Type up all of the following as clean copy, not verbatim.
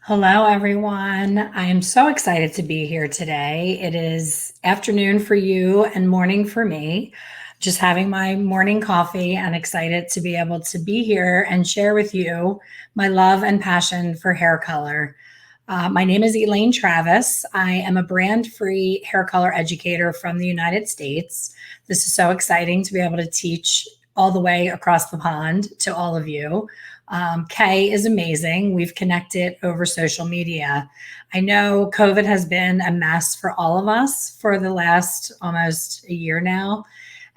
Hello, everyone. I am so excited to be here today. It is afternoon for you and morning for me. Just having my morning coffee and excited to be able to be here and share with you my love and passion for hair color. My name is Elaine Travis. I am a brand free hair color educator from the United States. This is so exciting to be able to teach all the way across the pond to all of you. Kay is amazing. We've connected over social media. I know COVID has been a mess for all of us for the last almost a year now.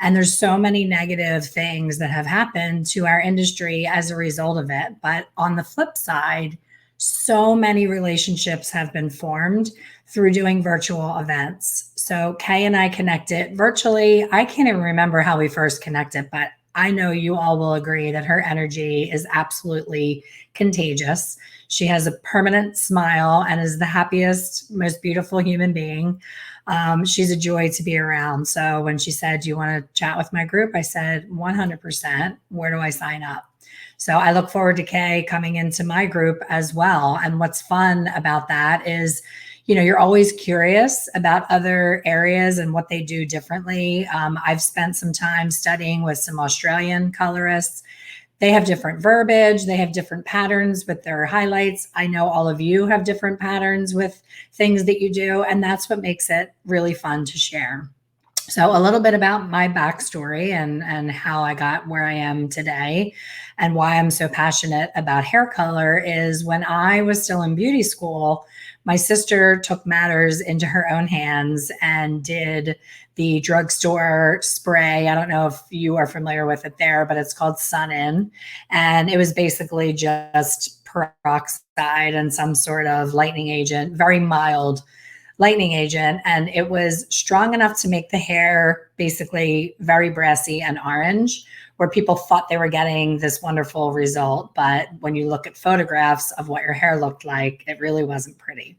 And there's so many negative things that have happened to our industry as a result of it. But on the flip side, so many relationships have been formed through doing virtual events. So Kay and I connected virtually. I can't even remember how we first connected, but I know you all will agree that her energy is absolutely contagious. She has a permanent smile and is the happiest, most beautiful human being. She's a joy to be around. So when she said, "Do you want to chat with my group?" I said, 100%. Where do I sign up? So I look forward to Kay coming into my group as well. And what's fun about that is, you're always curious about other areas and what they do differently. I've spent some time studying with some Australian colorists. They have different verbiage, they have different patterns with their highlights. I know all of you have different patterns with things that you do, and that's what makes it really fun to share. So a little bit about my backstory and how I got where I am today and why I'm so passionate about hair color is when I was still in beauty school, my sister took matters into her own hands and did the drugstore spray. I don't know if you are familiar with it there, but it's called Sun In. And it was basically just peroxide and some sort of lightening agent, very mild lightning agent, and it was strong enough to make the hair basically very brassy and orange, where people thought they were getting this wonderful result. But when you look at photographs of what your hair looked like, it really wasn't pretty.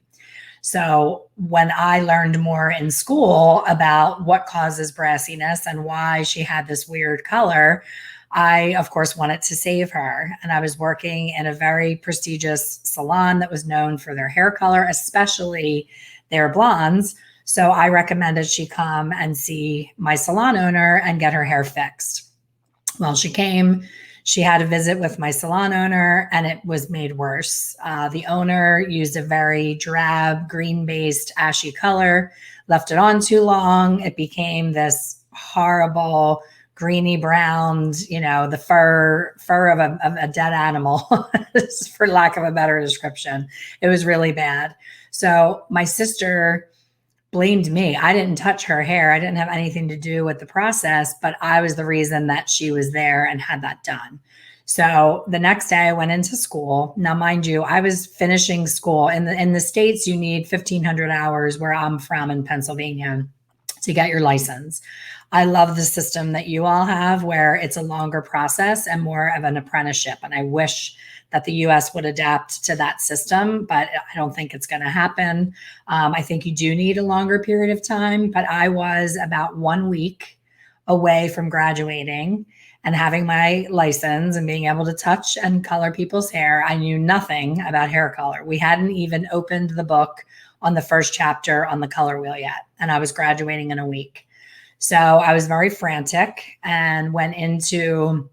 So when I learned more in school about what causes brassiness and why she had this weird color, I, of course, wanted to save her. And I was working in a very prestigious salon that was known for their hair color, especially their blondes. So I recommended she come and see my salon owner and get her hair fixed. Well, she came. She had a visit with my salon owner, and it was made worse. The owner used a very drab, green-based, ashy color, left it on too long. It became this horrible, greeny brown, the fur of a dead animal, for lack of a better description. It was really bad. So my sister blamed me. I didn't touch her hair. I didn't have anything to do with the process, but I was the reason that she was there and had that done. So the next day I went into school. Now, mind you, I was finishing school. In the States, you need 1,500 hours where I'm from in Pennsylvania to get your license. I love the system that you all have where it's a longer process and more of an apprenticeship. And I wish that the US would adapt to that system, but I don't think it's going to happen. I think you do need a longer period of time, but I was about 1 week away from graduating and having my license and being able to touch and color people's hair. I knew nothing about hair color. We hadn't even opened the book on the first chapter on the color wheel yet, and I was graduating in a week. So I was very frantic and went into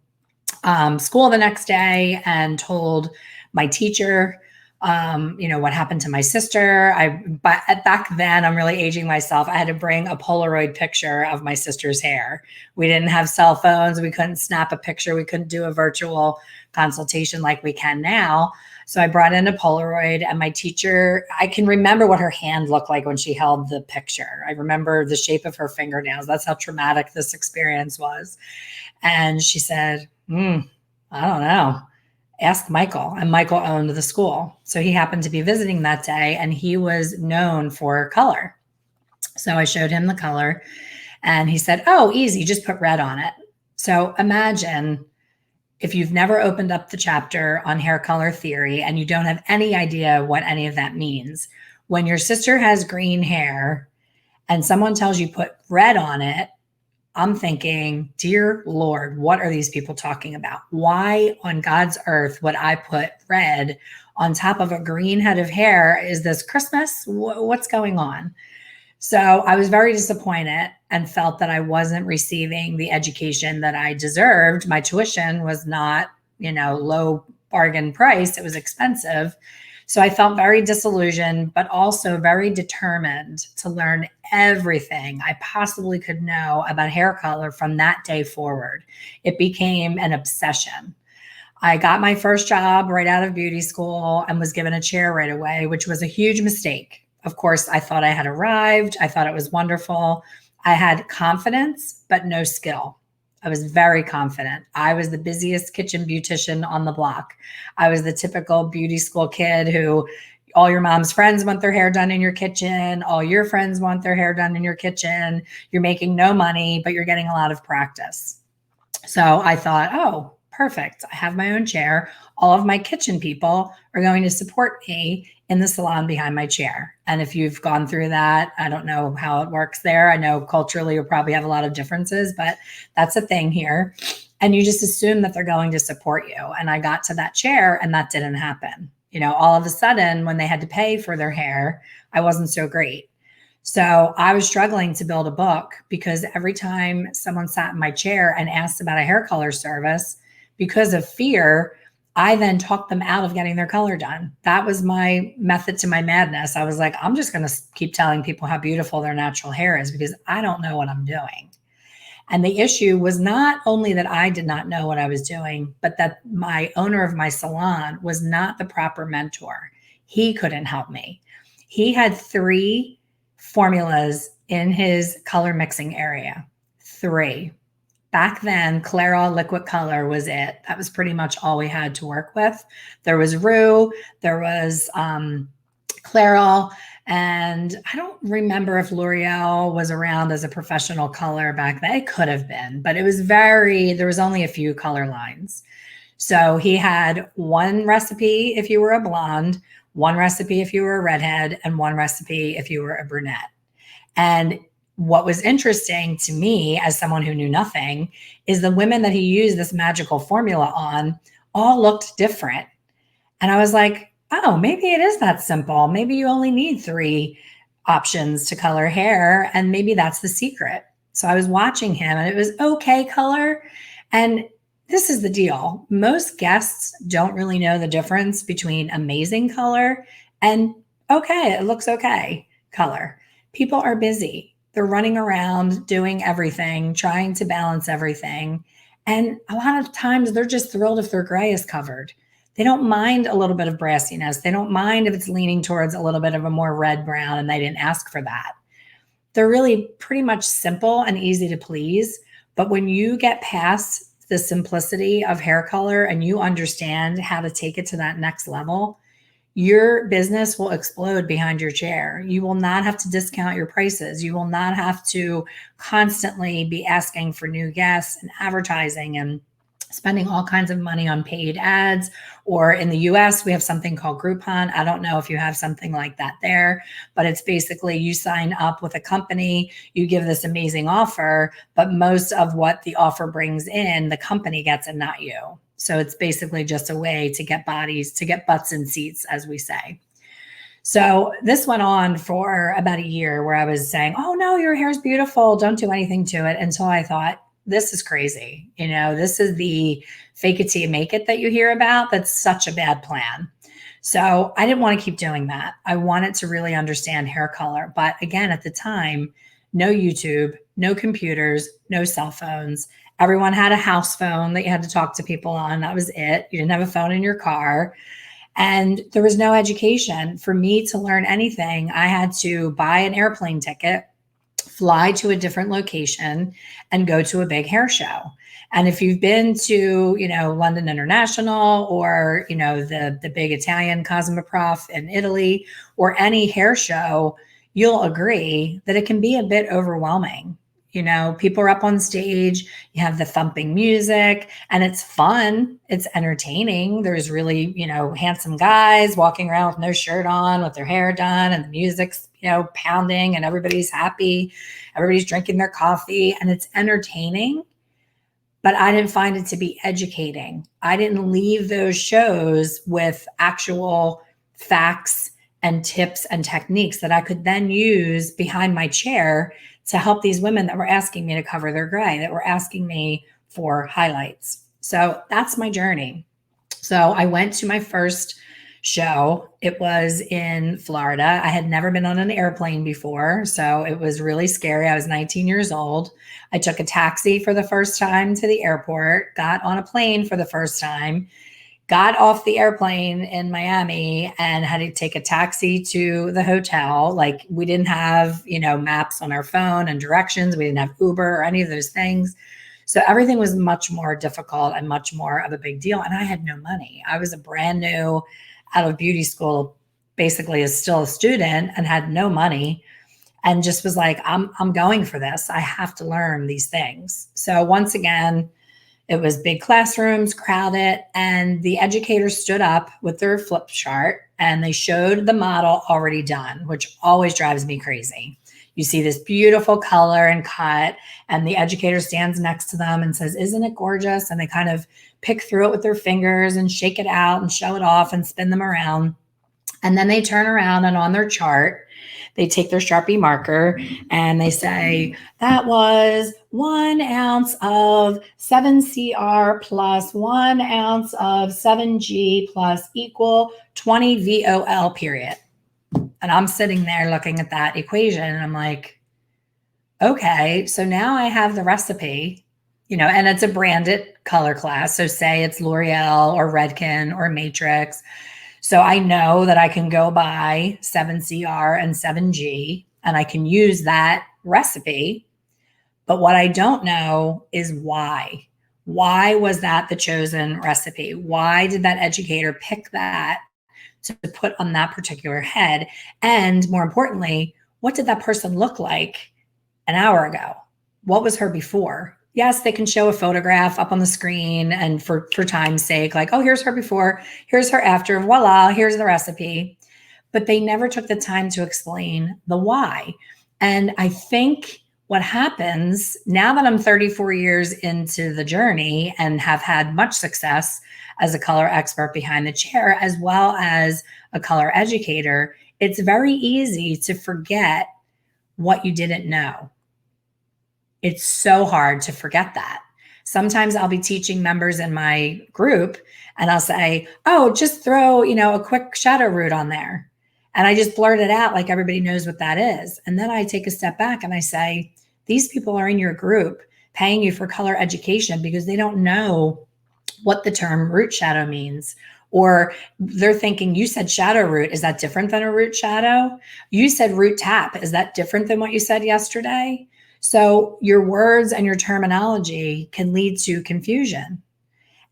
school the next day and told my teacher, what happened to my sister. But back then, I'm really aging myself. I had to bring a Polaroid picture of my sister's hair. We didn't have cell phones. We couldn't snap a picture. We couldn't do a virtual consultation like we can now. So I brought in a Polaroid, and my teacher, I can remember what her hand looked like when she held the picture. I remember the shape of her fingernails. That's how traumatic this experience was. And she said, I don't know. Ask Michael. And Michael owned the school. So he happened to be visiting that day, and he was known for color. So I showed him the color, and he said, "Oh, easy, just put red on it." So imagine if you've never opened up the chapter on hair color theory and you don't have any idea what any of that means. When your sister has green hair and someone tells you put red on it, I'm thinking, dear Lord, what are these people talking about? Why on God's earth would I put red on top of a green head of hair? Is this Christmas? What's going on? So I was very disappointed and felt that I wasn't receiving the education that I deserved. My tuition was not, low bargain price. It was expensive. So I felt very disillusioned, but also very determined to learn everything I possibly could know about hair color from that day forward. It became an obsession. I got my first job right out of beauty school and was given a chair right away, which was a huge mistake. Of course, I thought I had arrived. I thought it was wonderful. I had confidence, but no skill. I was very confident. I was the busiest kitchen beautician on the block. I was the typical beauty school kid who all your mom's friends want their hair done in your kitchen. All your friends want their hair done in your kitchen. You're making no money, but you're getting a lot of practice. So I thought, oh, perfect. I have my own chair. All of my kitchen people are going to support me in the salon behind my chair. And if you've gone through that, I don't know how it works there. I know culturally you'll probably have a lot of differences, but that's a thing here. And you just assume that they're going to support you. And I got to that chair and that didn't happen. All of a sudden, when they had to pay for their hair, I wasn't so great. So I was struggling to build a book because every time someone sat in my chair and asked about a hair color service, because of fear, I then talked them out of getting their color done. That was my method to my madness. I was like, I'm just going to keep telling people how beautiful their natural hair is because I don't know what I'm doing. And the issue was not only that I did not know what I was doing, but that my owner of my salon was not the proper mentor. He couldn't help me. He had 3 formulas in his color mixing area. 3. Back then, Clairol liquid color was it. That was pretty much all we had to work with. There was Rue, there was Clairol, and I don't remember if L'Oreal was around as a professional color back then. It could have been, but there was only a few color lines. So he had 1 recipe if you were a blonde, 1 recipe if you were a redhead, and 1 recipe if you were a brunette. And what was interesting to me as someone who knew nothing is the women that he used this magical formula on all looked different. And I was like, oh, maybe it is that simple. Maybe you only need 3 options to color hair. And maybe that's the secret. So I was watching him and it was okay color. And this is the deal. Most guests don't really know the difference between amazing color and okay, it looks okay color. People are busy. They're running around doing everything, trying to balance everything. And a lot of times they're just thrilled if their gray is covered. They don't mind a little bit of brassiness. They don't mind if it's leaning towards a little bit of a more red brown and they didn't ask for that. They're really pretty much simple and easy to please. But when you get past the simplicity of hair color and you understand how to take it to that next level, your business will explode behind your chair. You will not have to discount your prices. You will not have to constantly be asking for new guests and advertising and spending all kinds of money on paid ads. Or in the US, we have something called Groupon. I don't know if you have something like that there, but it's basically you sign up with a company, you give this amazing offer, but most of what the offer brings in, the company gets and not you. So it's basically just a way to get butts in seats, as we say. So this went on for about a year where I was saying, oh no, your hair's beautiful. Don't do anything to it. Until I thought, this is crazy. This is the fake it till you make it that you hear about. That's such a bad plan. So I didn't want to keep doing that. I wanted to really understand hair color. But again, at the time, no YouTube, no computers, no cell phones. Everyone had a house phone that you had to talk to people on. That was it. You didn't have a phone in your car. And there was no education. For me to learn anything, I had to buy an airplane ticket, fly to a different location, and go to a big hair show. And if you've been to, London International or, the big Italian Cosmoprof in Italy or any hair show, you'll agree that it can be a bit overwhelming. You know, people are up on stage, you have the thumping music, and it's fun. It's entertaining. There's really, you know, handsome guys walking around with no shirt on, with their hair done, and the music's, you know, pounding, and everybody's happy. Everybody's drinking their coffee, and it's entertaining. But I didn't find it to be educating. I didn't leave those shows with actual facts and tips and techniques that I could then use behind my chair to help these women that were asking me to cover their gray, that were asking me for highlights. So that's my journey. So I went to my first show. It was in Florida. I had never been on an airplane before, so it was really scary. I was 19 years old. I took a taxi for the first time to the airport, got on a plane for the first time, got off the airplane in Miami and had to take a taxi to the hotel. Like, we didn't have, you know, maps on our phone and directions. We didn't have Uber or any of those things. So everything was much more difficult and much more of a big deal. And I had no money. I was a brand new out of beauty school, basically as still a student, and had no money, and just was like, I'm going for this. I have to learn these things. So once again, it was big classrooms, crowded, and the educators stood up with their flip chart and they showed the model already done, which always drives me crazy. You see this beautiful color and cut, and the educator stands next to them and says, "Isn't it gorgeous?" And they kind of pick through it with their fingers and shake it out and show it off and spin them around. And then they turn around and on their chart, they take their Sharpie marker and they say, that was 1 ounce of 7CR plus 1 ounce of 7G plus equal 20 VOL period. And I'm sitting there looking at that equation and I'm like, okay, so now I have the recipe, you know, and it's a branded color class. So say it's L'Oreal or Redken or Matrix. So I know that I can go buy 7CR and 7G and I can use that recipe. But what I don't know is why. Why was that the chosen recipe? Why did that educator pick that to put on that particular head? And more importantly, what did that person look like an hour ago? What was her before? Yes, they can show a photograph up on the screen and for time's sake, like, oh, here's her before, here's her after, voila, here's the recipe. But they never took the time to explain the why. And I think what happens now that I'm 34 years into the journey and have had much success as a color expert behind the chair, as well as a color educator, it's very easy to forget what you didn't know. It's so hard to forget that. Sometimes I'll be teaching members in my group and I'll say, oh, just throw, you know, a quick shadow root on there. And I just blurt it out like everybody knows what that is. And then I take a step back and I say, these people are in your group paying you for color education because they don't know what the term root shadow means. Or they're thinking, you said shadow root. Is that different than a root shadow? You said root tap. Is that different than what you said yesterday? So your words and your terminology can lead to confusion.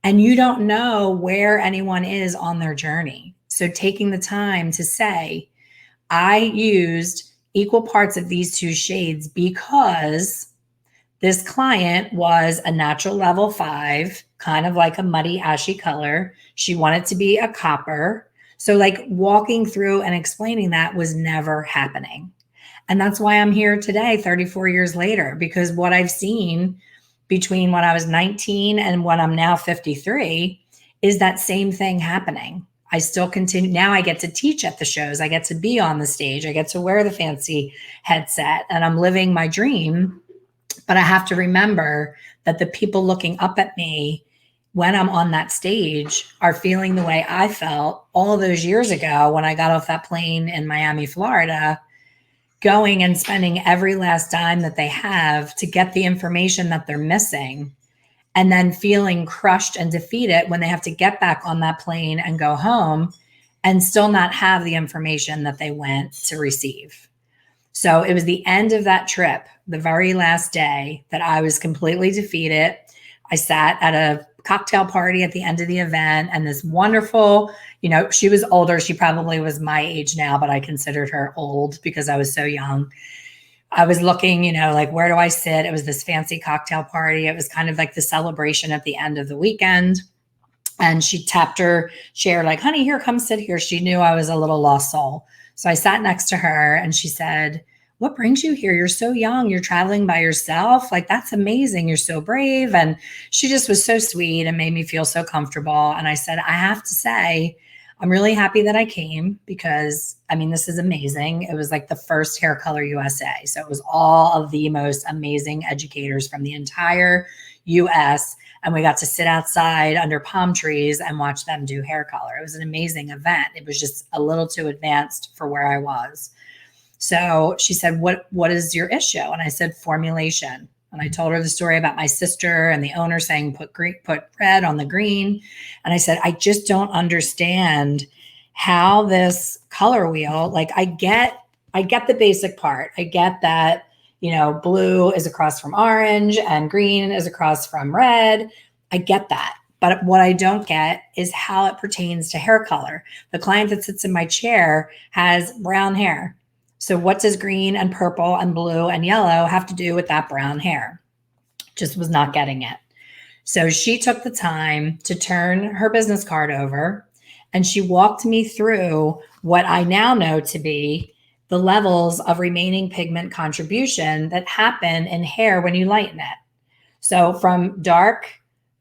And you don't know where anyone is on their journey. So taking the time to say, I used equal parts of these two shades because this client was a natural level 5, kind of like a muddy, ashy color. She wanted to be a copper. So like walking through and explaining that was never happening. And that's why I'm here today, 34 years later, because what I've seen between when I was 19 and when I'm now 53 is that same thing happening. I still continue. Now I get to teach at the shows. I get to be on the stage. I get to wear the fancy headset and I'm living my dream. But I have to remember that the people looking up at me when I'm on that stage are feeling the way I felt all those years ago when I got off that plane in Miami, Florida, going and spending every last dime that they have to get the information that they're missing, and then feeling crushed and defeated when they have to get back on that plane and go home and still not have the information that they went to receive. So it was the end of that trip, the very last day, that I was completely defeated. I sat at a cocktail party at the end of the event, and this wonderful, you know, she was older. She probably was my age now, but I considered her old because I was so young. I was looking, like, where do I sit? It was this fancy cocktail party. It was kind of like the celebration at the end of the weekend. And she tapped her chair like, honey, here, come sit here. She knew I was a little lost soul. So I sat next to her and she said, what brings you here? You're so young. You're traveling by yourself. Like, that's amazing. You're so brave. And she just was so sweet and made me feel so comfortable. And I said, I have to say, I'm really happy that I came because, I mean, this is amazing. It was like the first Hair Color USA. So it was all of the most amazing educators from the entire US. And we got to sit outside under palm trees and watch them do hair color. It was an amazing event. It was just a little too advanced for where I was. So she said, what is your issue? And I said, formulation. And I told her the story about my sister and the owner saying, put red on the green. And I said, I just don't understand how this color wheel, like, I get the basic part. I get that, blue is across from orange and green is across from red. I get that. But what I don't get is how it pertains to hair color. The client that sits in my chair has brown hair. So what does green and purple and blue and yellow have to do with that brown hair? Just was not getting it. So she took the time to turn her business card over and she walked me through what I now know to be the levels of remaining pigment contribution that happen in hair when you lighten it. So from dark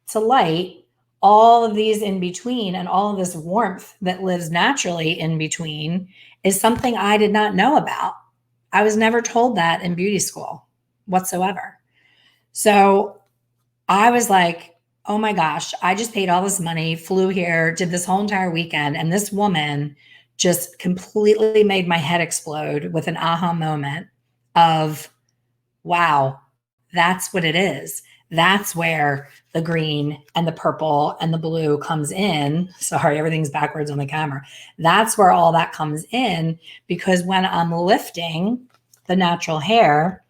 to light, all of these in between and all of this warmth that lives naturally in between is something I did not know about. I was never told that in beauty school whatsoever. So I was like, oh my gosh, I just paid all this money, flew here, did this whole entire weekend. And this woman just completely made my head explode with an aha moment of, wow, that's what it is. That's where the green and the purple and the blue comes in. Sorry, everything's backwards on the camera. That's where all that comes in, because when I'm lifting the natural hair,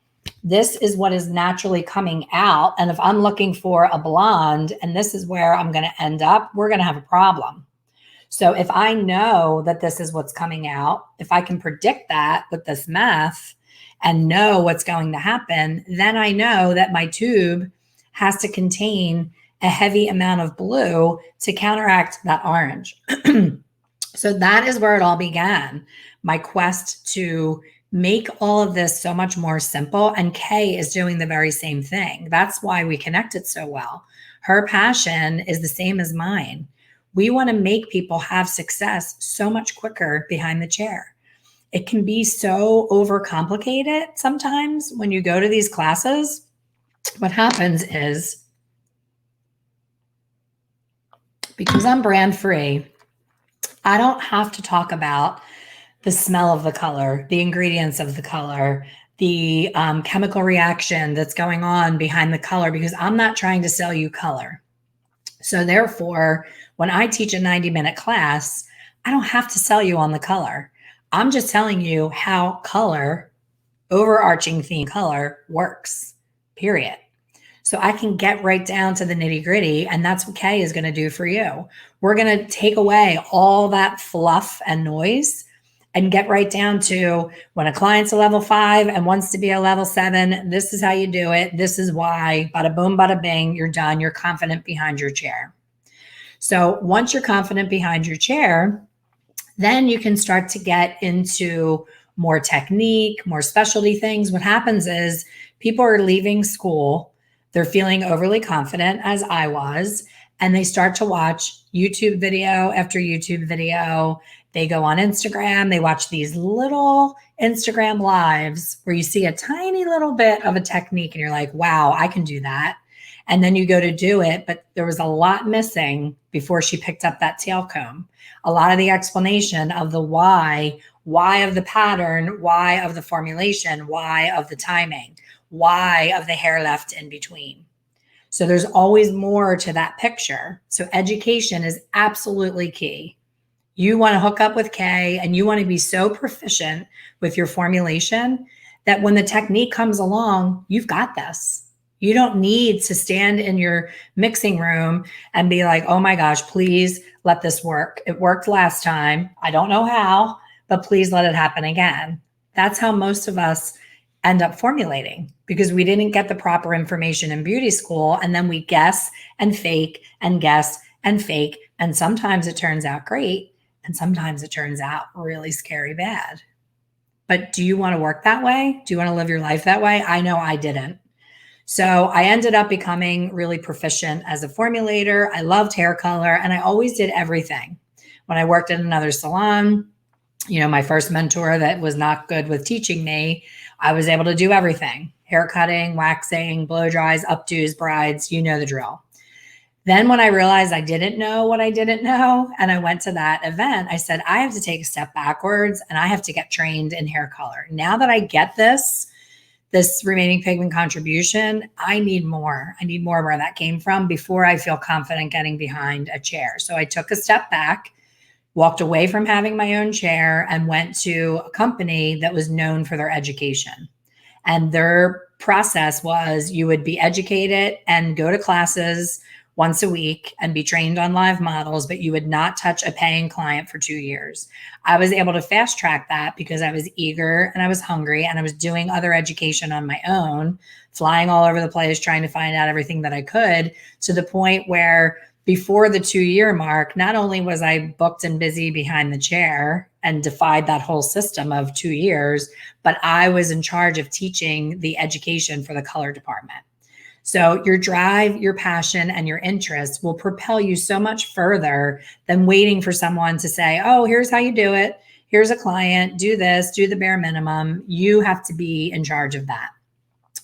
this is what is naturally coming out. And if I'm looking for a blonde and this is where I'm going to end up, we're going to have a problem. So if I know that this is what's coming out, if I can predict that with this math and know what's going to happen, then I know that my tube has to contain a heavy amount of blue to counteract that orange. So that is where it all began. My quest to make all of this so much more simple. And Kay is doing the very same thing. That's why we connected so well. Her passion is the same as mine. We want to make people have success so much quicker behind the chair. It can be so overcomplicated sometimes when you go to these classes. What happens is, because I'm brand free, I don't have to talk about the smell of the color, the ingredients of the color, the chemical reaction that's going on behind the color, because I'm not trying to sell you color. So therefore, when I teach a 90-minute class, I don't have to sell you on the color. I'm just telling you how color, overarching theme color, works, period. So I can get right down to the nitty gritty. And that's what Kay is going to do for you. We're going to take away all that fluff and noise and get right down to, when a client's a level 5 and wants to be a level 7, this is how you do it. This is why, bada boom, bada bing, you're done. You're confident behind your chair. So once you're confident behind your chair, then you can start to get into more technique, more specialty things. What happens is people are leaving school. They're feeling overly confident, as I was, and they start to watch YouTube video after YouTube video. They go on Instagram. They watch these little Instagram lives where you see a tiny little bit of a technique and you're like, wow, I can do that. And then you go to do it, but there was a lot missing before she picked up that tail comb. A lot of the explanation of the why of the pattern, why of the formulation, why of the timing, why of the hair left in between. So there's always more to that picture. So education is absolutely key. You want to hook up with Kay and you want to be so proficient with your formulation that when the technique comes along, you've got this. You don't need to stand in your mixing room and be like, oh my gosh, please let this work. It worked last time. I don't know how, but please let it happen again. That's how most of us end up formulating because we didn't get the proper information in beauty school. And then we guess and fake and guess and fake. And sometimes it turns out great. And sometimes it turns out really scary bad. But do you want to work that way? Do you want to live your life that way? I know I didn't. So I ended up becoming really proficient as a formulator. I loved hair color and I always did everything. When I worked in another salon, my first mentor that was not good with teaching me, I was able to do everything: hair cutting, waxing, blow dries, updos, brides, you know the drill. Then when I realized I didn't know what I didn't know, and I went to that event, I said, I have to take a step backwards and I have to get trained in hair color. Now that I get this remaining pigment contribution, I need more. I need more where that came from before I feel confident getting behind a chair. So I took a step back, walked away from having my own chair, and went to a company that was known for their education. And their process was you would be educated and go to classes once a week and be trained on live models, but you would not touch a paying client for 2 years. I was able to fast track that because I was eager and I was hungry and I was doing other education on my own, flying all over the place, trying to find out everything that I could, to the point where before the 2-year mark, not only was I booked and busy behind the chair and defied that whole system of 2 years, but I was in charge of teaching the education for the color department. So your drive, your passion, and your interest will propel you so much further than waiting for someone to say, oh, here's how you do it. Here's a client, do this, do the bare minimum. You have to be in charge of that.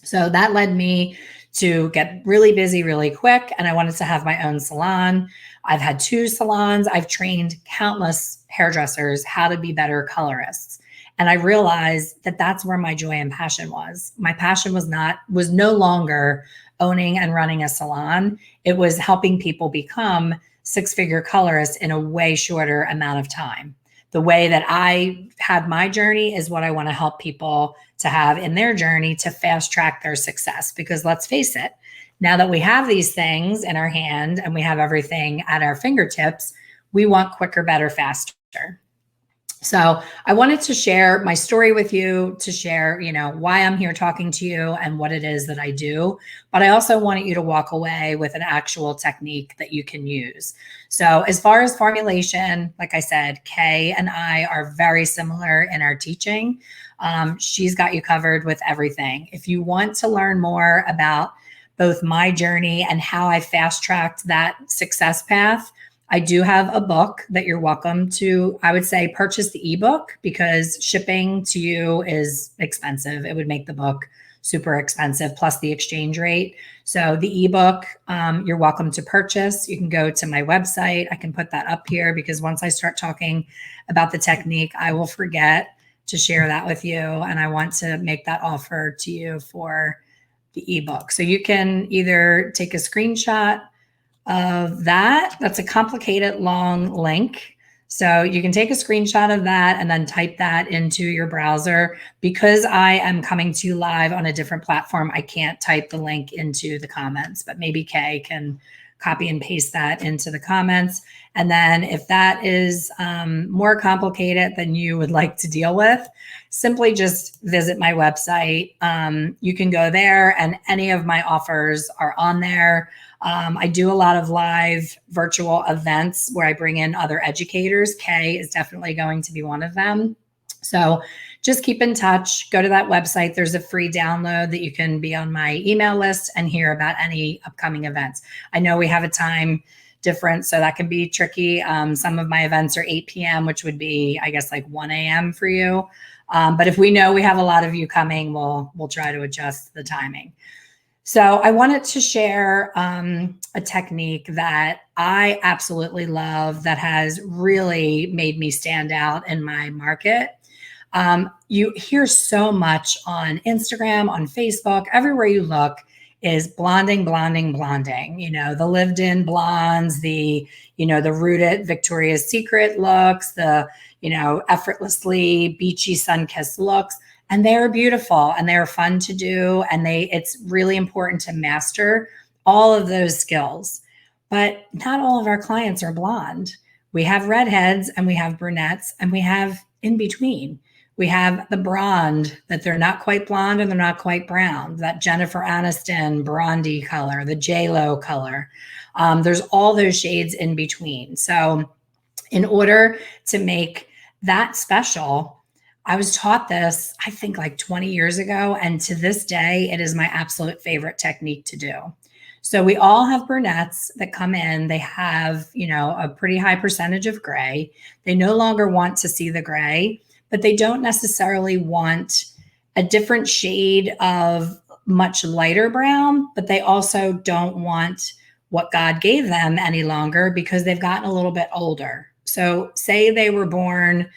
So that led me to get really busy really quick. And I wanted to have my own salon. I've had 2 salons. I've trained countless hairdressers how to be better colorists. And I realized that that's where my joy and passion was. My passion was no longer owning and running a salon. It was helping people become 6-figure colorists in a way shorter amount of time. The way that I had my journey is what I want to help people to have in their journey to fast track their success. Because let's face it, now that we have these things in our hand and we have everything at our fingertips, we want quicker, better, faster. So I wanted to share my story with you, to share, why I'm here talking to you and what it is that I do. But I also wanted you to walk away with an actual technique that you can use. So as far as formulation, like I said, Kay and I are very similar in our teaching. She's got you covered with everything. If you want to learn more about both my journey and how I fast-tracked that success path, I do have a book that you're welcome to, I would say, purchase the ebook, because shipping to you is expensive. It would make the book super expensive, plus the exchange rate. So the ebook, you're welcome to purchase. You can go to my website. I can put that up here because once I start talking about the technique, I will forget to share that with you. And I want to make that offer to you for the ebook. So you can either take a screenshot of that. That's a complicated long link. So you can take a screenshot of that and then type that into your browser. Because I am coming to you live on a different platform, I can't type the link into the comments, but maybe Kay can copy and paste that into the comments. And then if that is more complicated than you would like to deal with, simply just visit my website. You can go there and any of my offers are on there. I do a lot of live virtual events where I bring in other educators. Kay is definitely going to be one of them. So just keep in touch. Go to that website. There's a free download that you can be on my email list and hear about any upcoming events. I know we have a time difference, so that can be tricky. Some of my events are 8 p.m., which would be, I guess, like 1 a.m. for you. But if we know we have a lot of you coming, we'll try to adjust the timing. So I wanted to share a technique that I absolutely love that has really made me stand out in my market. You hear so much on Instagram, on Facebook, everywhere you look is blonding, blonding, blonding. The lived-in blondes, the rooted Victoria's Secret looks, the effortlessly beachy sun-kissed looks. And they're beautiful and they're fun to do. And it's really important to master all of those skills. But not all of our clients are blonde. We have redheads and we have brunettes and we have in between. We have the blonde, that they're not quite blonde and they're not quite brown, that Jennifer Aniston blondie color, the J-Lo color. There's all those shades in between. So in order to make that special, I was taught this, I think like 20 years ago. And to this day, it is my absolute favorite technique to do. So we all have brunettes that come in. They have, a pretty high percentage of gray. They no longer want to see the gray, but they don't necessarily want a different shade of much lighter brown, but they also don't want what God gave them any longer because they've gotten a little bit older. So say they were born,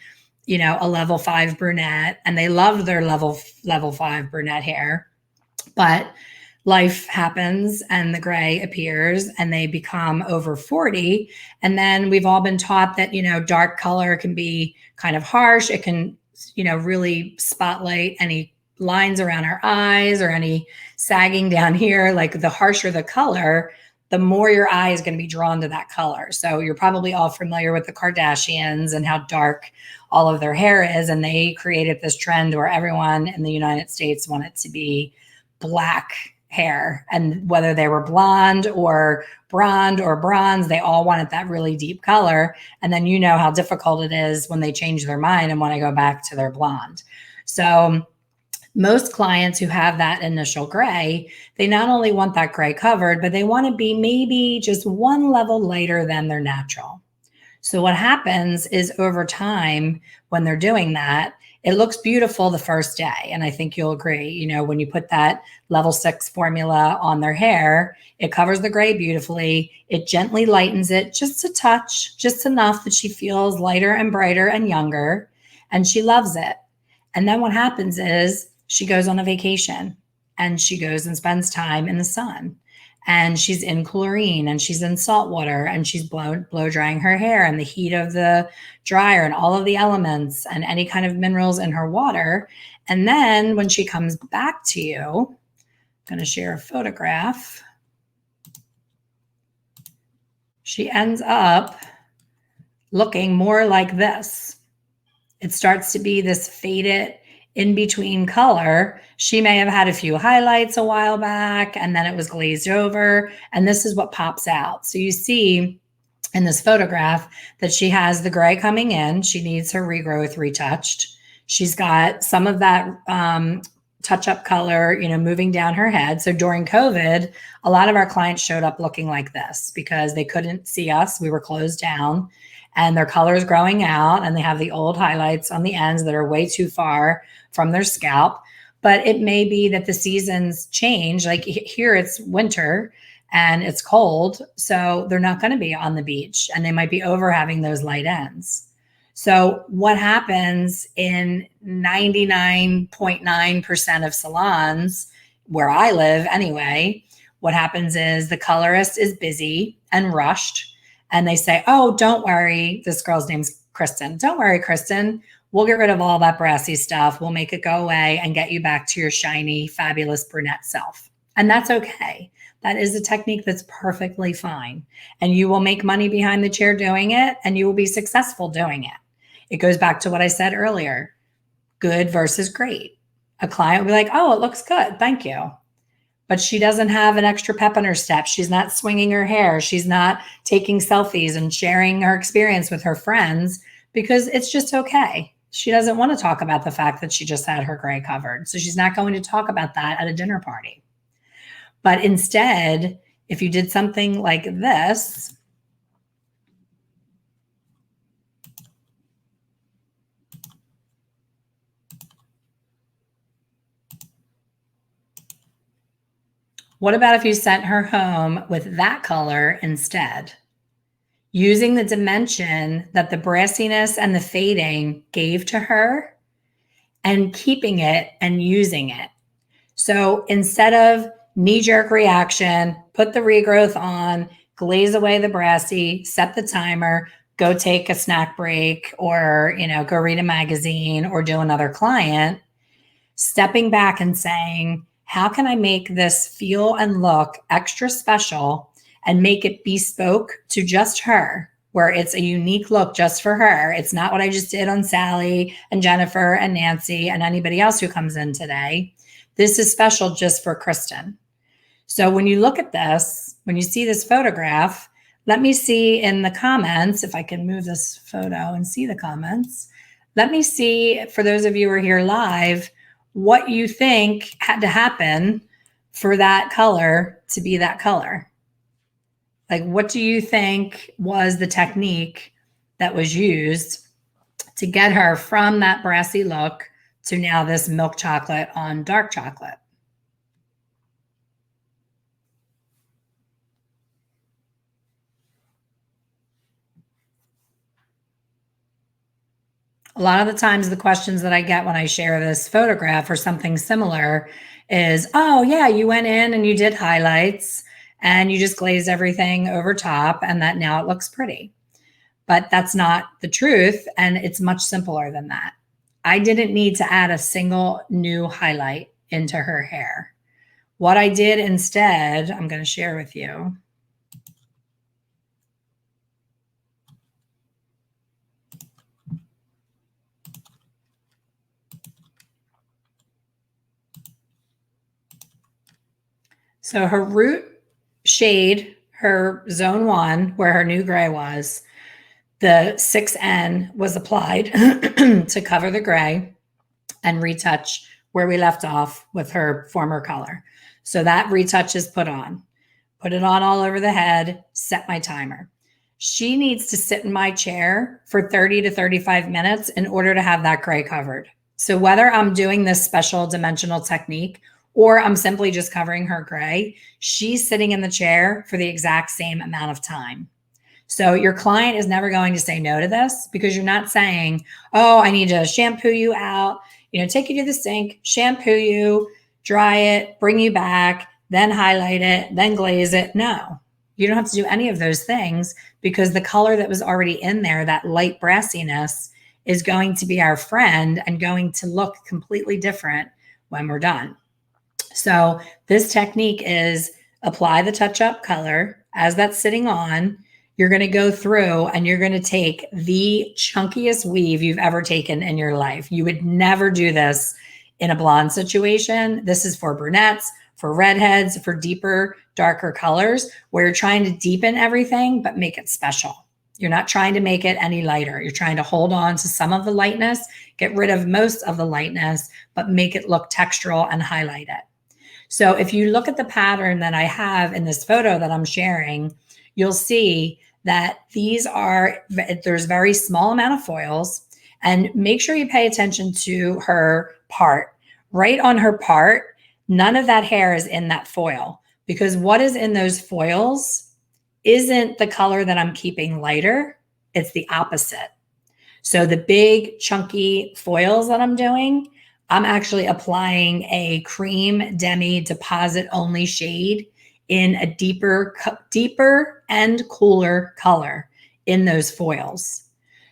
a level 5 brunette, and they loved their level 5 brunette hair, but life happens and the gray appears and they become over 40. And then we've all been taught that, dark color can be kind of harsh. It can, really spotlight any lines around our eyes or any sagging down here. Like the harsher the color, the more your eye is going to be drawn to that color. So you're probably all familiar with the Kardashians and how dark all of their hair is. And they created this trend where everyone in the United States wanted to be black hair. And whether they were blonde or bronze, they all wanted that really deep color. And then you know how difficult it is when they change their mind and want to go back to their blonde. So most clients who have that initial gray, they not only want that gray covered, but they want to be maybe just one level lighter than their natural. So what happens is over time, when they're doing that, it looks beautiful the first day. And I think you'll agree, when you put that level 6 formula on their hair, it covers the gray beautifully. It gently lightens it just a touch, just enough that she feels lighter and brighter and younger. And she loves it. And then what happens is she goes on a vacation and she goes and spends time in the sun. And she's in chlorine and she's in salt water and she's blow drying her hair and the heat of the dryer and all of the elements and any kind of minerals in her water. And then when she comes back to you, I'm going to share a photograph. She ends up looking more like this. It starts to be this faded in between color. She may have had a few highlights a while back and then it was glazed over. And this is what pops out. So you see in this photograph that she has the gray coming in. She needs her regrowth retouched. She's got some of that touch-up color, moving down her head. So during COVID, a lot of our clients showed up looking like this because they couldn't see us. We were closed down and their color is growing out and they have the old highlights on the ends that are way too far from their scalp. But it may be that the seasons change. Like here it's winter and it's cold, so they're not going to be on the beach and they might be over having those light ends. So what happens in 99.9% of salons where I live anyway, what happens is the colorist is busy and rushed and they say, oh, don't worry. This girl's name's Kristen. Don't worry, Kristen. We'll get rid of all that brassy stuff. We'll make it go away and get you back to your shiny, fabulous brunette self. And that's okay. That is a technique that's perfectly fine. And you will make money behind the chair doing it, and you will be successful doing it. It goes back to what I said earlier, good versus great. A client will be like, oh, it looks good. Thank you. But she doesn't have an extra pep in her step. She's not swinging her hair. She's not taking selfies and sharing her experience with her friends because it's just okay. She doesn't want to talk about the fact that she just had her gray covered. So she's not going to talk about that at a dinner party. But instead, if you did something like this, what about if you sent her home with that color instead? Using the dimension that the brassiness and the fading gave to her and keeping it and using it. So instead of knee-jerk reaction, put the regrowth on, glaze away the brassy, set the timer, go take a snack break or, go read a magazine or do another client, stepping back and saying, how can I make this feel and look extra special and make it bespoke to just her where it's a unique look just for her. It's not what I just did on Sally and Jennifer and Nancy and anybody else who comes in today. This is special just for Kristen. So when you look at this, when you see this photograph, let me see in the comments, if I can move this photo and see the comments. Let me see, for those of you who are here live, what you think had to happen for that color to be that color. Like, what do you think was the technique that was used to get her from that brassy look to now this milk chocolate on dark chocolate? A lot of the times the questions that I get when I share this photograph or something similar is, oh yeah, you went in and you did highlights and you just glazed everything over top and that now it looks pretty. But that's not the truth, and it's much simpler than that. I didn't need to add a single new highlight into her hair. What I did instead, I'm going to share with you. So her root shade, her zone 1, where her new gray was, the 6N was applied to cover the gray and retouch where we left off with her former color. So that retouch is put on. Put it on all over the head, set my timer. She needs to sit in my chair for 30 to 35 minutes in order to have that gray covered. So whether I'm doing this special dimensional technique or I'm simply just covering her gray, she's sitting in the chair for the exact same amount of time. So your client is never going to say no to this, because you're not saying, oh, I need to shampoo you out, take you to the sink, shampoo you, dry it, bring you back, then highlight it, then glaze it. No, you don't have to do any of those things, because the color that was already in there, that light brassiness, is going to be our friend and going to look completely different when we're done. So this technique is apply the touch-up color. As that's sitting on, you're going to go through and you're going to take the chunkiest weave you've ever taken in your life. You would never do this in a blonde situation. This is for brunettes, for redheads, for deeper, darker colors, where you're trying to deepen everything but make it special. You're not trying to make it any lighter. You're trying to hold on to some of the lightness, get rid of most of the lightness, but make it look textural and highlight it. So if you look at the pattern that I have in this photo that I'm sharing, you'll see that there's very small amount of foils, and make sure you pay attention to her part. Right on her part, none of that hair is in that foil, because what is in those foils isn't the color that I'm keeping lighter. It's the opposite. So the big chunky foils that I'm doing, I'm actually applying a cream Demi deposit only shade in a deeper and cooler color in those foils.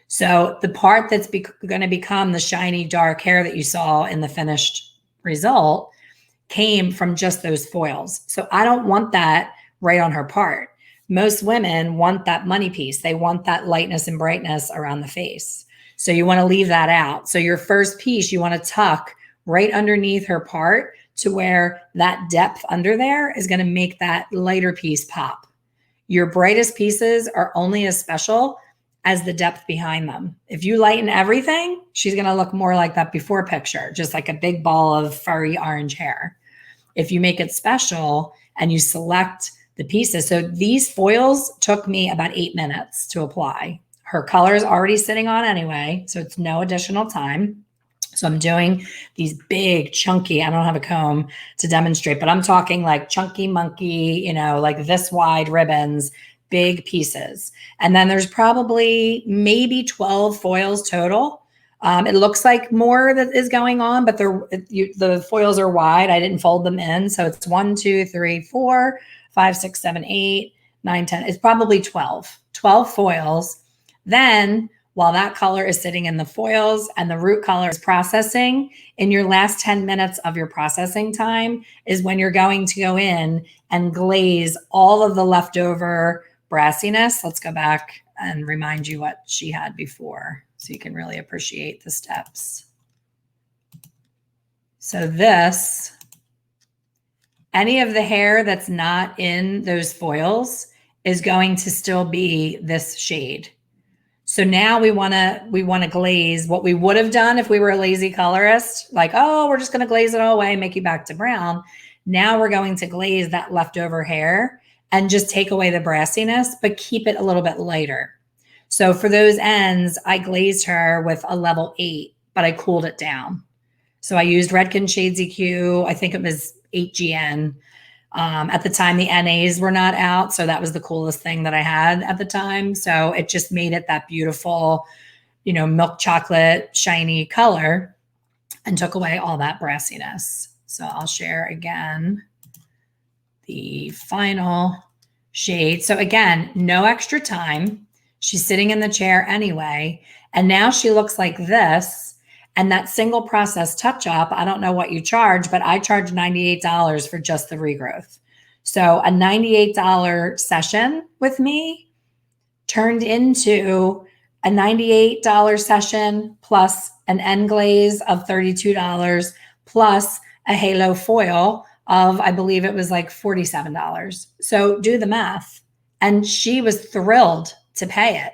So the part that's going to become the shiny dark hair that you saw in the finished result came from just those foils. So I don't want that right on her part. Most women want that money piece. They want that lightness and brightness around the face. So you want to leave that out. So your first piece, you want to tuck right underneath her part to where that depth under there is going to make that lighter piece pop. Your brightest pieces are only as special as the depth behind them. If you lighten everything, she's going to look more like that before picture, just like a big ball of furry orange hair. If you make it special and you select the pieces. So these foils took me about 8 minutes to apply. Her color is already sitting on anyway, so it's no additional time. So I'm doing these big chunky, I don't have a comb to demonstrate, but I'm talking like chunky monkey, like this wide ribbons, big pieces. And then there's probably maybe 12 foils total. It looks like more that is going on, but the foils are wide. I didn't fold them in. So it's 1, 2, 3, 4, 5, 6, 7, 8, 9, 10. It's probably 12 foils. Then while that color is sitting in the foils and the root color is processing, in your last 10 minutes of your processing time is when you're going to go in and glaze all of the leftover brassiness. Let's go back and remind you what she had before so you can really appreciate the steps. So this, any of the hair that's not in those foils is going to still be this shade. So now we want to glaze what we would have done if we were a lazy colorist, like, oh, we're just going to glaze it all away and make you back to brown. Now we're going to glaze that leftover hair and just take away the brassiness, but keep it a little bit lighter. So for those ends, I glazed her with a level 8, but I cooled it down. So I used Redken Shades EQ. I think it was 8GN. At the time, the NAs were not out, so that was the coolest thing that I had at the time. So it just made it that beautiful, milk chocolate, shiny color and took away all that brassiness. So I'll share again the final shade. So again, no extra time. She's sitting in the chair anyway, and now she looks like this. And that single process touch up, I don't know what you charge, but I charge $98 for just the regrowth. So a $98 session with me turned into a $98 session plus an end glaze of $32 plus a halo foil of, I believe it was like $47. So do the math. And she was thrilled to pay it,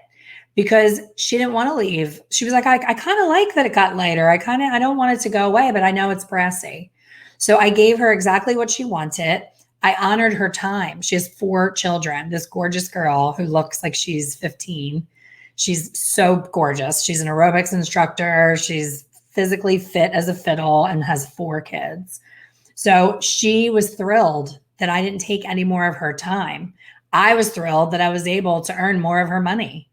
because she didn't want to leave. She was like, I kind of like that it got lighter. I don't want it to go away, but I know it's brassy. So I gave her exactly what she wanted. I honored her time. She has 4 children, this gorgeous girl who looks like she's 15. She's so gorgeous. She's an aerobics instructor. She's physically fit as a fiddle and has 4 kids. So she was thrilled that I didn't take any more of her time. I was thrilled that I was able to earn more of her money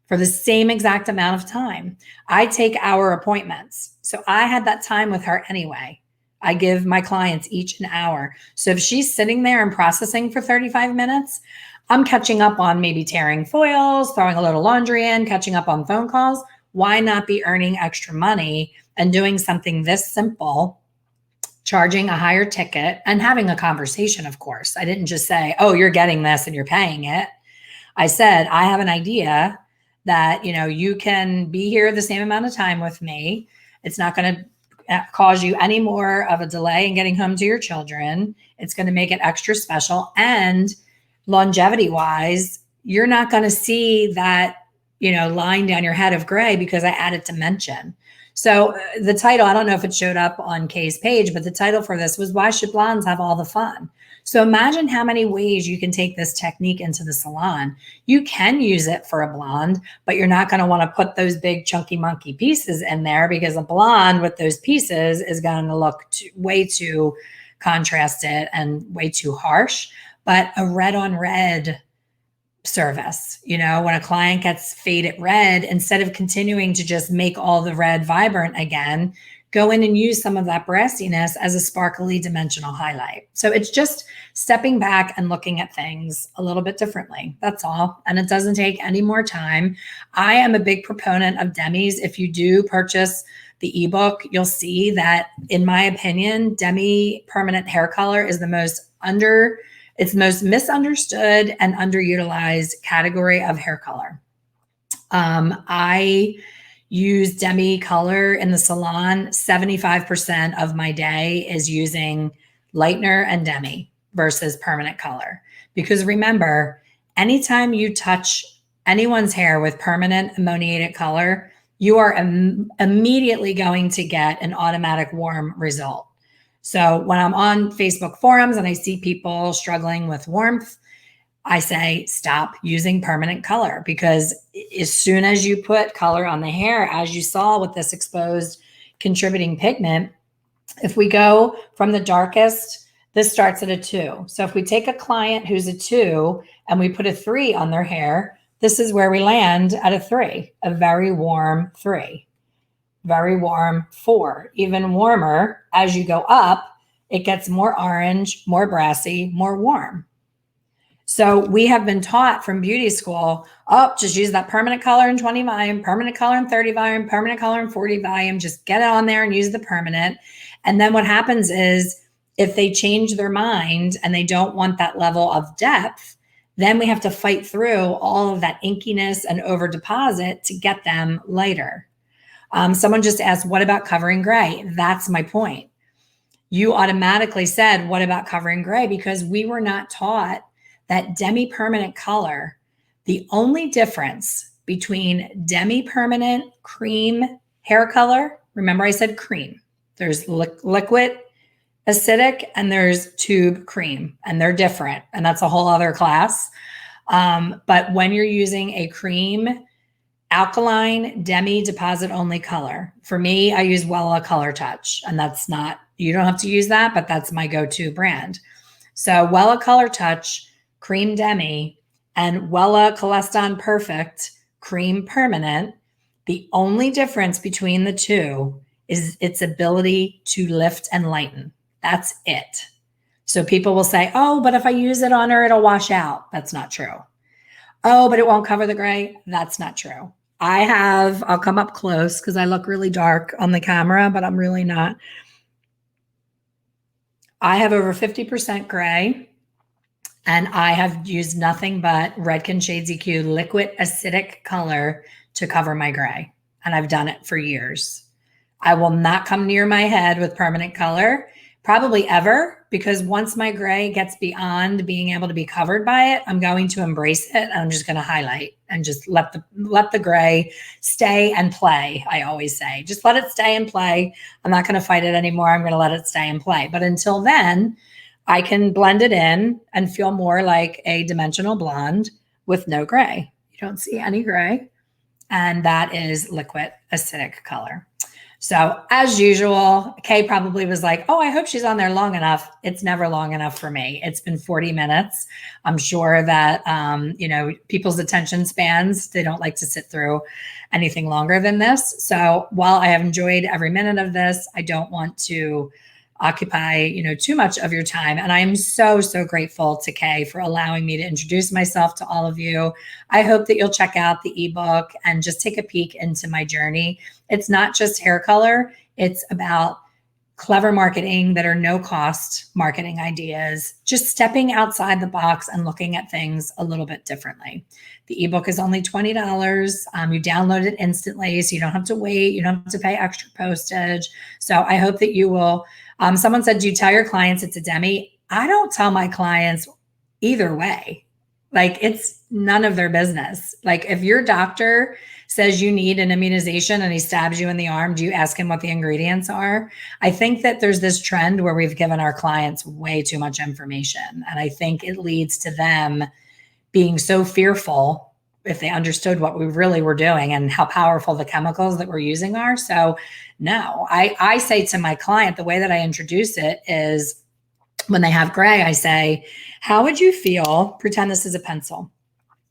for the same exact amount of time. I take hour appointments. So I had that time with her anyway. I give my clients each an hour. So if she's sitting there and processing for 35 minutes, I'm catching up on maybe tearing foils, throwing a little laundry in, catching up on phone calls. Why not be earning extra money and doing something this simple, charging a higher ticket and having a conversation, of course. I didn't just say, oh, you're getting this and you're paying it. I said, I have an idea that, you can be here the same amount of time with me. It's not going to cause you any more of a delay in getting home to your children. It's going to make it extra special. And longevity wise, you're not going to see that, line down your head of gray because I added dimension. So the title, I don't know if it showed up on Kay's page, but the title for this was Why Should Blondes Have All the Fun? So imagine how many ways you can take this technique into the salon. You can use it for a blonde, but you're not going to want to put those big chunky monkey pieces in there, because a blonde with those pieces is going to look way too contrasted and way too harsh. But a red on red service, when a client gets faded red, instead of continuing to just make all the red vibrant again, go in and use some of that brassiness as a sparkly dimensional highlight. So it's just stepping back and looking at things a little bit differently. That's all. And it doesn't take any more time. I am a big proponent of Demi's. If you do purchase the ebook, you'll see that, in my opinion, Demi permanent hair color is the most misunderstood and underutilized category of hair color. I use Demi color in the salon. 75% of my day is using lightener and Demi versus permanent color. Because remember, anytime you touch anyone's hair with permanent ammoniated color, you are immediately going to get an automatic warm result. So when I'm on Facebook forums and I see people struggling with warmth, I say, stop using permanent color, because as soon as you put color on the hair, as you saw with this exposed contributing pigment, if we go from the darkest, this starts at a 2. So if we take a client who's a 2 and we put a 3 on their hair, this is where we land at a 3, a very warm 3, very warm 4, even warmer. As you go up, it gets more orange, more brassy, more warm. So we have been taught from beauty school, just use that permanent color in 20 volume, permanent color in 30 volume, permanent color in 40 volume, just get it on there and use the permanent. And then what happens is, if they change their mind and they don't want that level of depth, Then we have to fight through all of that inkiness and over deposit to get them lighter. Someone just asked, what about covering gray? That's my point. You automatically said, what about covering gray? Because we were not taught that demi-permanent color, the only difference between demi-permanent cream hair color, remember I said cream, there's liquid acidic and there's tube cream, and they're different, and that's a whole other class. But when you're using a cream alkaline demi deposit only color, for me, I use Wella Color Touch, and that's not, you don't have to use that, but that's my go-to brand. So Wella Color Touch cream demi and Wella Coleston Perfect cream permanent, the only difference between the two is its ability to lift and lighten. That's it. So people will say, oh, but if I use it on her, it'll wash out. That's not true. Oh, but it won't cover the gray. That's not true. I'll come up close because I look really dark on the camera, but I'm really not. I have over 50% gray, and I have used nothing but Redken Shades EQ liquid acidic color to cover my gray. And I've done it for years. I will not come near my head with permanent color, probably ever, because once my gray gets beyond being able to be covered by it, I'm going to embrace it, and I'm just going to highlight and just let the gray stay and play. I always say, just let it stay and play. I'm not going to fight it anymore. I'm going to let it stay and play. But until then, I can blend it in and feel more like a dimensional blonde with no gray. You don't see any gray. And that is liquid acidic color. So as usual, Kay probably was like, oh, I hope she's on there long enough. It's never long enough for me. It's been 40 minutes. I'm sure that, people's attention spans, they don't like to sit through anything longer than this. So while I have enjoyed every minute of this, I don't want to occupy, too much of your time. And I am so, so grateful to Kay for allowing me to introduce myself to all of you. I hope that you'll check out the ebook and just take a peek into my journey. It's not just hair color. It's about clever marketing that are no cost marketing ideas, just stepping outside the box and looking at things a little bit differently. The ebook is only $20. You download it instantly, so you don't have to wait. You don't have to pay extra postage. So I hope that you will. Someone said, do you tell your clients it's a demi? I don't tell my clients either way. Like, it's none of their business. Like, if your doctor says you need an immunization and he stabs you in the arm, do you ask him what the ingredients are? I think that there's this trend where we've given our clients way too much information. And I think it leads to them being so fearful if they understood what we really were doing and how powerful the chemicals that we're using are. So no, I say to my client, the way that I introduce it is when they have gray, I say, how would you feel? Pretend this is a pencil.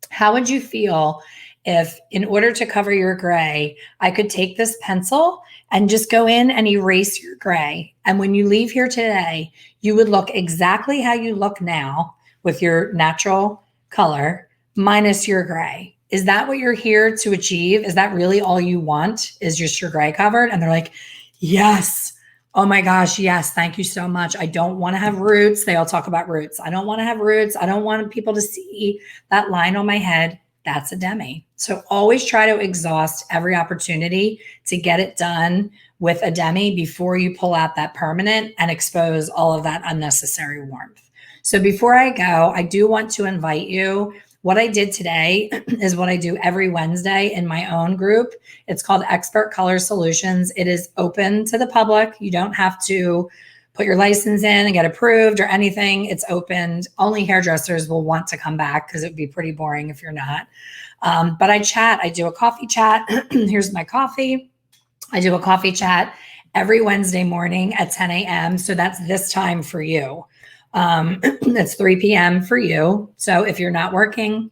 How would you feel if, in order to cover your gray, I could take this pencil and just go in and erase your gray? And when you leave here today, you would look exactly how you look now with your natural color minus your gray. Is that what you're here to achieve? Is that really all you want, is just your gray covered? And they're like, yes. Oh my gosh, yes. Thank you so much. I don't want to have roots. They all talk about roots. I don't want to have roots. I don't want people to see that line on my head. That's a demi. So always try to exhaust every opportunity to get it done with a demi before you pull out that permanent and expose all of that unnecessary warmth. So before I go, I do want to invite you. What I did today is what I do every Wednesday in my own group. It's called Expert Color Solutions. It is open to the public. You don't have to put your license in and get approved or anything. It's opened. Only hairdressers will want to come back because it would be pretty boring if you're not. But I chat. I do a coffee chat. Here's my coffee. I do a coffee chat every Wednesday morning at 10 a.m. So that's this time for you. It's 3 p.m. for you. So if you're not working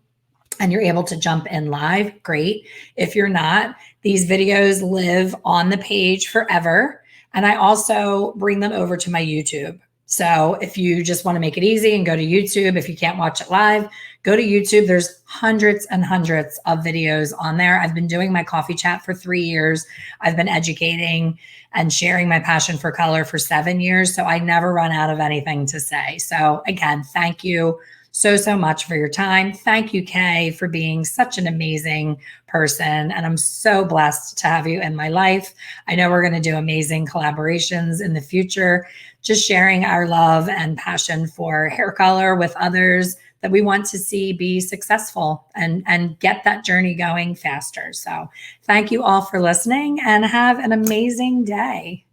and you're able to jump in live, great. If you're not, these videos live on the page forever. And I also bring them over to my YouTube. So if you just want to make it easy and go to YouTube, if you can't watch it live, go to YouTube. There's hundreds and hundreds of videos on there. I've been doing my coffee chat for 3 years. I've been educating and sharing my passion for color for 7 years. So I never run out of anything to say. So again, thank you so, so much for your time. Thank you, Kay, for being such an amazing person. And I'm so blessed to have you in my life. I know we're going to do amazing collaborations in the future, just sharing our love and passion for hair color with others that we want to see be successful and get that journey going faster. So thank you all for listening and have an amazing day.